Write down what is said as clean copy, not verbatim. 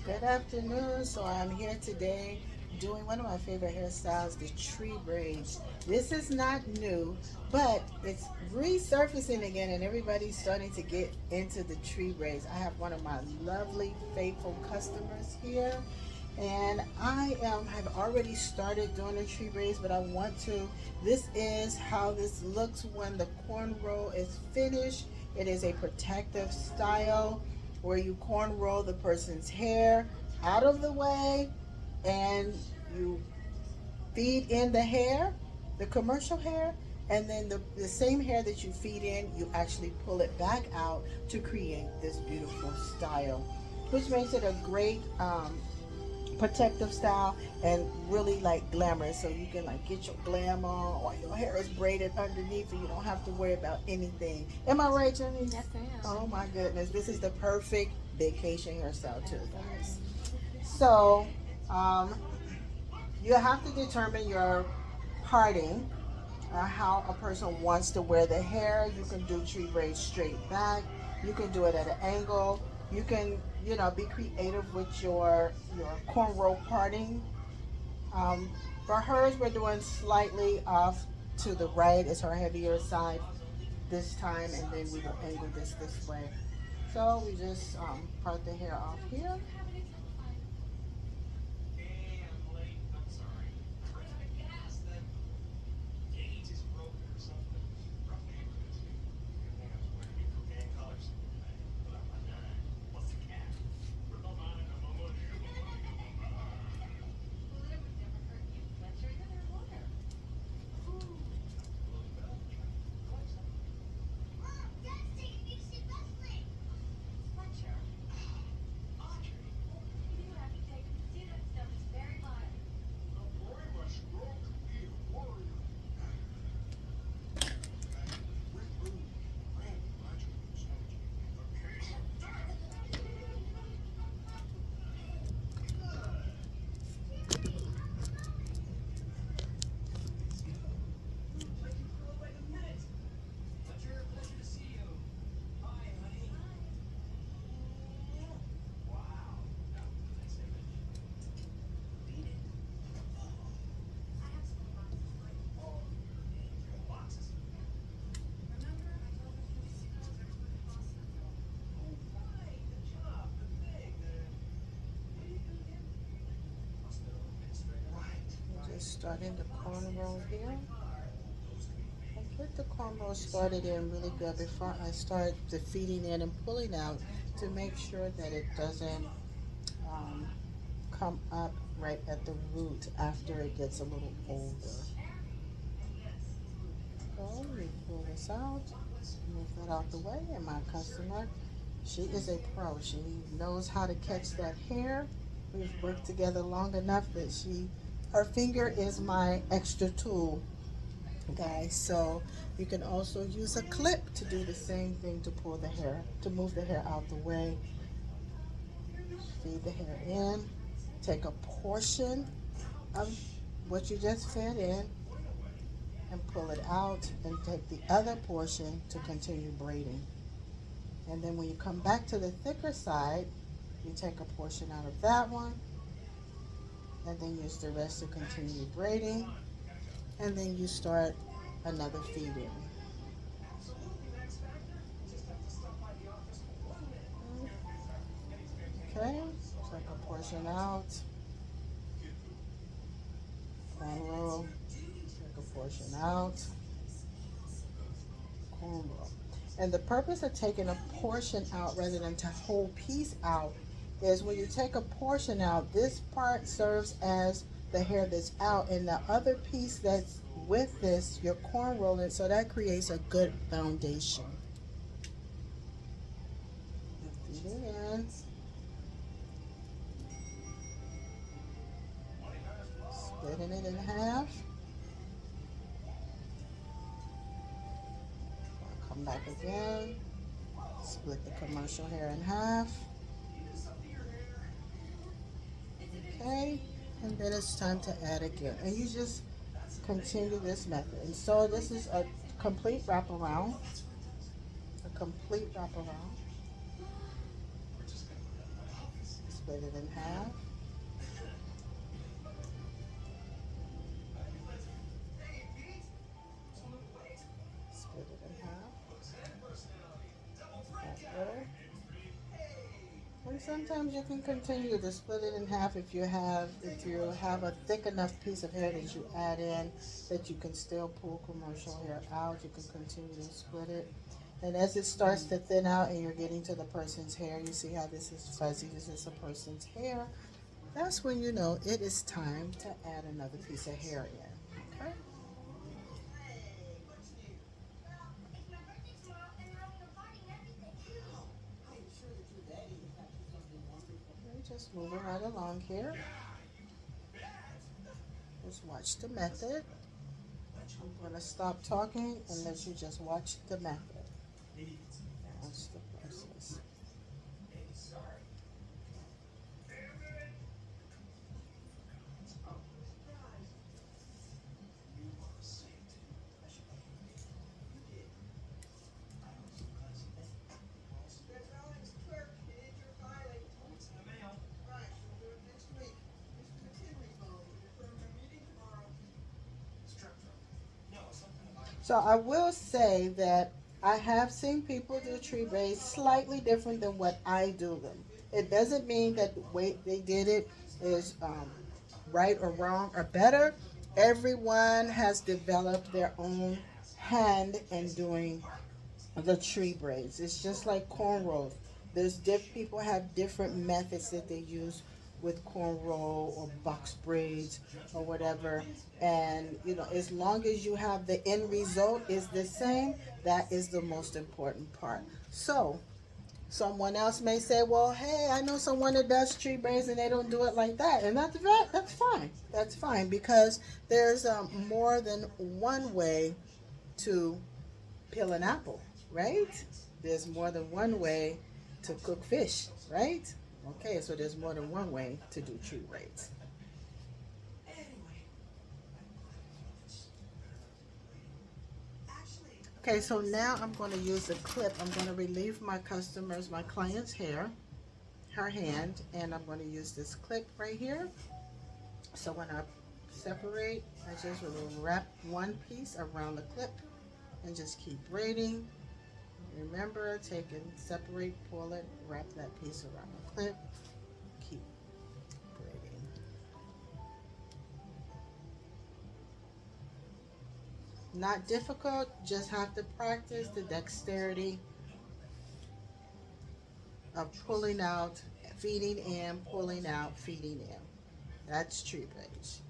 Good afternoon. So I'm here today doing one of my favorite hairstyles, the tree braids. This is not new, but it's resurfacing again and everybody's starting to get into the tree braids. I have one of my lovely, faithful customers here and have already started doing the tree braids, but I want to. This is how this looks when the cornrow is finished. It is a protective style where you cornrow the person's hair out of the way and you feed in the hair, the commercial hair, and then the same hair that you feed in, you actually pull it back out to create this beautiful style, which makes it a great protective style and really like glamorous, so you can like get your glam on or your hair is braided underneath and you don't have to worry about anything. Am I right, Jenny? Yes, ma'am. Oh my goodness, this is the perfect vacation hairstyle too, guys. So um, you have to determine your parting, how a person wants to wear the hair. You can do tree braids straight back. You can do it at an angle. You can, be creative with your cornrow parting. Um, for hers, we're doing slightly off to the right. It's her heavier side this time, and then we will angle this way. So we just part the hair off here. Just starting the cornrow here. I get the cornrow started in really good before I start the feeding in and pulling out to make sure that it doesn't um, come up right at the root after it gets a little older. So we pull this out, move that out the way, and my customer, she is a pro. She knows how to catch that hair. We've worked together long enough that her finger is my extra tool, guys. So you can also use a clip to do the same thing to pull the hair, to move the hair out the way. Feed the hair in. Take a portion of what you just fed in and pull it out and take the other portion to continue braiding. And then when you come back to the thicker side, you take a portion out of that one and then use the rest to continue braiding, and then you start another feeding. Okay, take a portion out, cornrow, take a portion out, cornrow. And the purpose of taking a portion out rather than to whole piece out is when you take a portion out, this part serves as the hair that's out, and the other piece that's with this, you're corn rolling, so that creates a good foundation. Feed it in, splitting it in half. I'll come back again, split the commercial hair in half. Okay, and then it's time to add again. And you just continue this method. And so this is a complete wraparound, a complete wraparound. split it in half. Split it in half. That way. And sometimes you can continue to split it in half if you have a thick enough piece of hair that you add in that you can still pull commercial hair out. You can continue to split it. And as it starts to thin out and you're getting to the person's hair, you see how this is fuzzy, this is a person's hair. That's when you know it is time to add another piece of hair in. Okay? And just moving right along here. Just watch the method. I'm going to stop talking and let you just watch the method. Watch the process. So I will say that I have seen people do tree braids slightly different than what I do them. It doesn't mean that the way they did it is right or wrong or better. Everyone has developed their own hand in doing the tree braids. It's just like cornrows. People have different methods that they use with cornrow or box braids or whatever. And as long as you have the end result is the same, that is the most important part. So someone else may say, well, hey, I know someone that does tree braids and they don't do it like that. And that's fine. That's fine because there's more than one way to peel an apple, right? There's more than one way to cook fish, right? Okay, so there's more than one way to do tree braids. Okay, so now I'm going to use a clip. I'm going to relieve my client's hair, her hand, and I'm going to use this clip right here. So when I separate, I just will wrap one piece around the clip and just keep braiding. Remember, take and separate, pull it, wrap that piece around the clip, keep braiding. Not difficult, just have to practice the dexterity of pulling out, feeding in, pulling out, feeding in. That's tree braids.